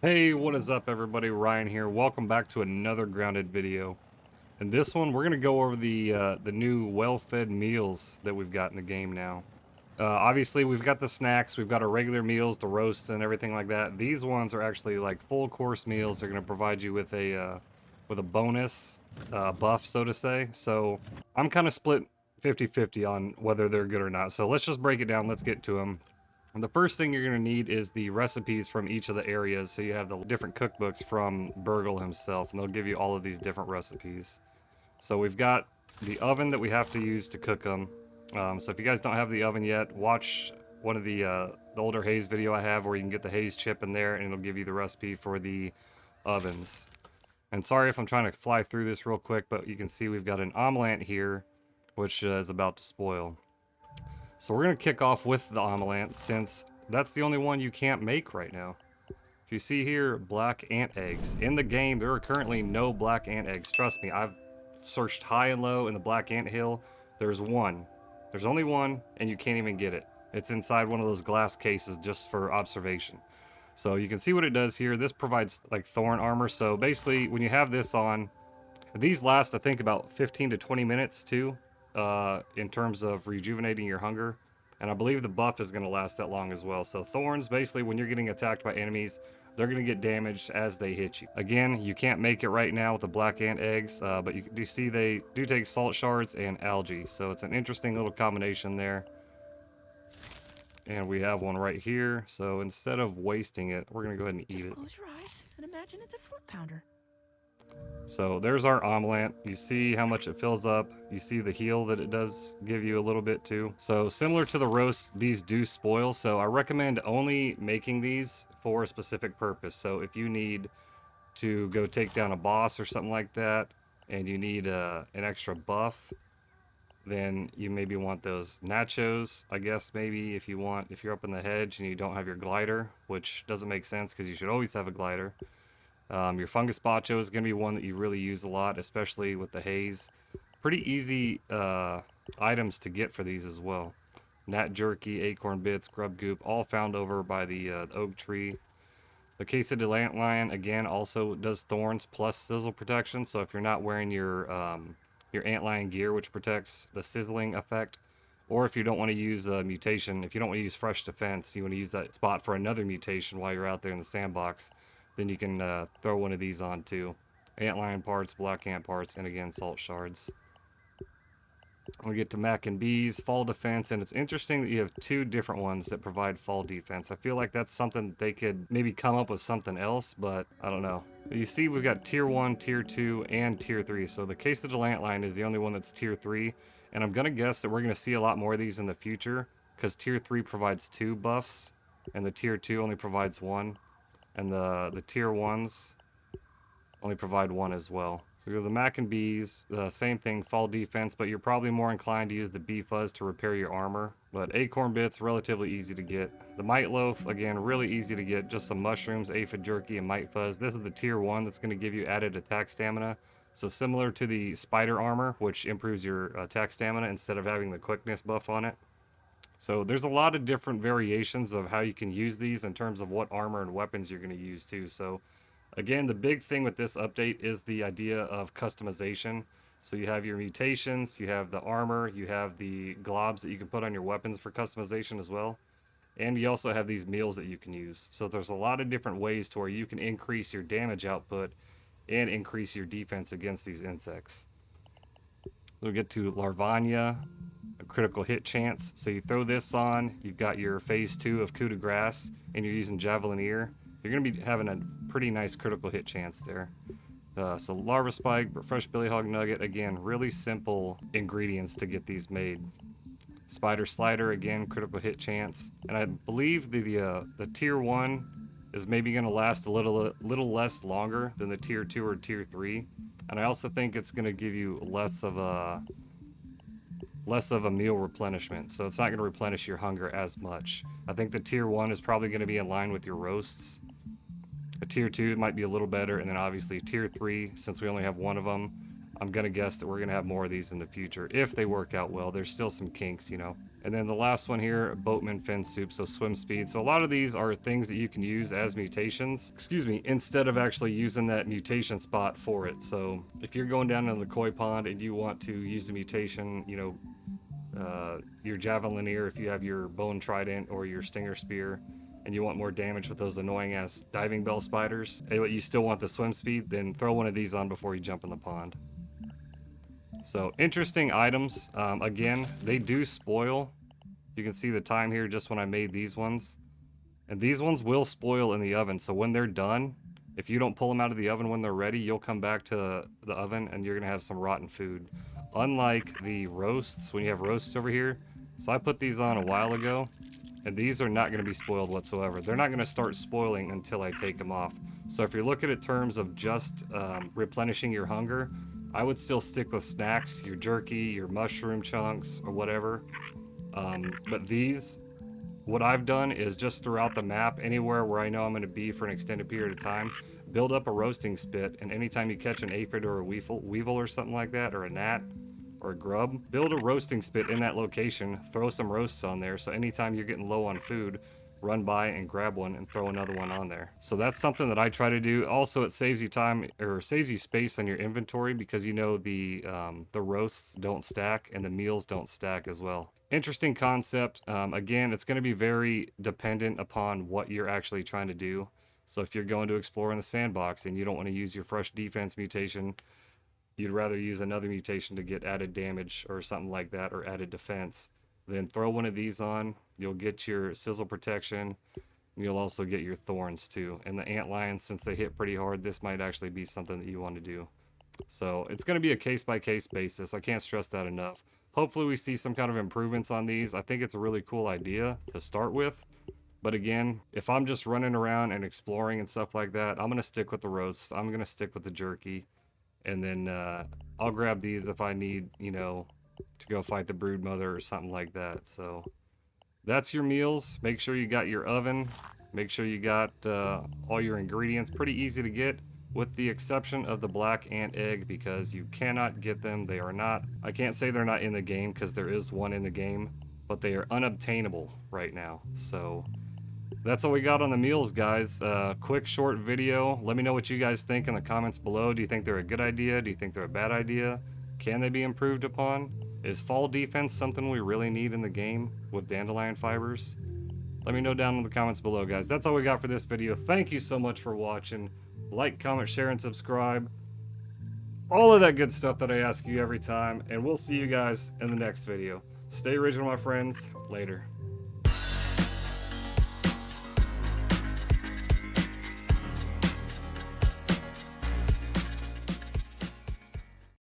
Hey, what is up everybody? Ryan here. Welcome back to another grounded video. In this one, we're gonna go over the new well-fed meals that we've got in the game now. Obviously, we've got the snacks, we've got our regular meals, the roasts, and everything like that. These ones are actually like full course meals. They're gonna provide you with a bonus buff, so to say. So I'm kind of split 50-50 on whether they're good or not. So let's just break it down. Let's get to them. And the first thing you're going to need is the recipes from each of the areas. So you have the different cookbooks from Burgle himself, and they'll give you all of these different recipes. So we've got the oven that we have to use to cook them. So if you guys don't have the oven yet, watch one of the older haze video I have where you can get the haze chip in there, and it'll give you the recipe for the ovens. And sorry if I'm trying to fly through this real quick, but you can see we've got an omelet here, which is about to spoil. So we're going to kick off with the omelet since that's the only one you can't make right now. If you see here, black ant eggs. In the game, there are currently no black ant eggs. Trust me, I've searched high and low in the black ant hill. There's one. There's only one, and you can't even get it. It's inside one of those glass cases just for observation. So you can see what it does here. This provides like thorn armor. So basically, when you have this on, these last, I think, about 15 to 20 minutes too. In terms of rejuvenating your hunger. And I believe the buff is going to last that long as well. So thorns, basically, when you're getting attacked by enemies, they're going to get damaged as they hit you. Again, you can't make it right now with the black ant eggs, but you do see they do take salt shards and algae. So it's an interesting little combination there. And we have one right here. So instead of wasting it, we're going to go ahead and eat it. Close your eyes and imagine it's a fruit pounder. So there's our omelet. You see how much it fills up. You see the heal that it does give you a little bit too. So similar to the roast, these do spoil. So I recommend only making these for a specific purpose. So if you need to go take down a boss or something like that, and you need an extra buff, then you maybe want those nachos. I guess maybe if you're up in the hedge and you don't have your glider, which doesn't make sense because you should always have a glider. Your fungus bacho is going to be one that you really use a lot, especially with the haze. Pretty easy items to get for these as well. Gnat jerky, acorn bits, grub goop, all found over by the oak tree. The Queso de Antlion, again, also does thorns plus sizzle protection. So if you're not wearing your antlion gear, which protects the sizzling effect, or if you don't want to use a mutation, if you don't want to use fresh defense, you want to use that spot for another mutation while you're out there in the sandbox, then you can throw one of these on too. Antlion parts, black ant parts, and again, salt shards. We get to mac and bees, fall defense, and it's interesting that you have two different ones that provide fall defense. I feel like that's something they could maybe come up with something else, but I don't know. You see we've got tier 1, tier 2, and tier 3. So the Queso de Antlion is the only one that's tier 3, and I'm going to guess that we're going to see a lot more of these in the future because tier 3 provides 2 buffs, and the tier 2 only provides 1. And the tier 1s only provide 1 as well. So we go to the mac and bees, the same thing, fall defense, but you're probably more inclined to use the bee fuzz to repair your armor. But acorn bits, relatively easy to get. The mite loaf, again, really easy to get. Just some mushrooms, aphid jerky, and mite fuzz. This is the tier 1 that's going to give you added attack stamina. So similar to the spider armor, which improves your attack stamina instead of having the quickness buff on it. So there's a lot of different variations of how you can use these in terms of what armor and weapons you're going to use too. So again, the big thing with this update is the idea of customization. So you have your mutations, you have the armor, you have the globs that you can put on your weapons for customization as well. And you also have these meals that you can use. So there's a lot of different ways to where you can increase your damage output and increase your defense against these insects. We'll get to Larvania, a critical hit chance. So you throw this on, you've got your phase 2 of coup de grace, and you're using Javelineer. You're going to be having a pretty nice critical hit chance there. So larva spike, fresh billy hog nugget, again, really simple ingredients to get these made. Spider slider, again, critical hit chance. And I believe the tier 1 is maybe going to last a little less longer than the tier 2 or tier 3. And I also think it's going to give you less of a meal replenishment, so it's not going to replenish your hunger as much. I think the tier 1 is probably going to be in line with your roasts. A tier 2 might be a little better, and then obviously tier 3, since we only have one of them, I'm going to guess that we're going to have more of these in the future if they work out well. There's still some kinks, you know. And then the last one here, boatman fin soup, so swim speed. So a lot of these are things that you can use as mutations, excuse me, instead of actually using that mutation spot for it. So if you're going down in the koi pond and you want to use the mutation, you know, your javelineer, if you have your bone trident or your stinger spear, and you want more damage with those annoying ass diving bell spiders, but you still want the swim speed, then throw one of these on before you jump in the pond. So interesting items. Again, they do spoil. You can see the time here just when I made these ones. And these ones will spoil in the oven. So when they're done, if you don't pull them out of the oven when they're ready, you'll come back to the oven and you're going to have some rotten food. Unlike the roasts, when you have roasts over here. So I put these on a while ago. And these are not going to be spoiled whatsoever. They're not going to start spoiling until I take them off. So if you're looking at terms of just replenishing your hunger, I would still stick with snacks, your jerky, your mushroom chunks, or whatever. But these, what I've done is just throughout the map, anywhere where I know I'm going to be for an extended period of time, build up a roasting spit, and anytime you catch an aphid or a weevil or something like that, or a gnat, or a grub, build a roasting spit in that location, throw some roasts on there, so anytime you're getting low on food, run by and grab one and throw another one on there. So that's something that I try to do. Also, it saves you time, or saves you space on your inventory, because you know the roasts don't stack and the meals don't stack as well. Interesting concept. Again, it's going to be very dependent upon what you're actually trying to do. So if you're going to explore in the sandbox and you don't want to use your fresh defense mutation, you'd rather use another mutation to get added damage or something like that, or added defense, then throw one of these on. You'll get your sizzle protection. You'll also get your thorns too. And the antlions, since they hit pretty hard, this might actually be something that you want to do. So it's going to be a case-by-case basis. I can't stress that enough. Hopefully we see some kind of improvements on these. I think it's a really cool idea to start with. But again, if I'm just running around and exploring and stuff like that, I'm going to stick with the roasts. I'm going to stick with the jerky. And then I'll grab these if I need, you know, to go fight the brood mother or something like that. So that's your meals. Make sure you got your oven. Make sure you got all your ingredients. Pretty easy to get, with the exception of the black ant egg, because you cannot get them. They are not, I can't say they're not in the game, because there is one in the game, but they are unobtainable right now. So that's all we got on the meals, guys. Quick, short video. Let me know what you guys think in the comments below. Do you think they're a good idea? Do you think they're a bad idea? Can they be improved upon? Is fall defense something we really need in the game with dandelion fibers? Let me know down in the comments below, guys. That's all we got for this video. Thank you so much for watching. Like, comment, share, and subscribe. All of that good stuff that I ask you every time. And we'll see you guys in the next video. Stay original, my friends. Later.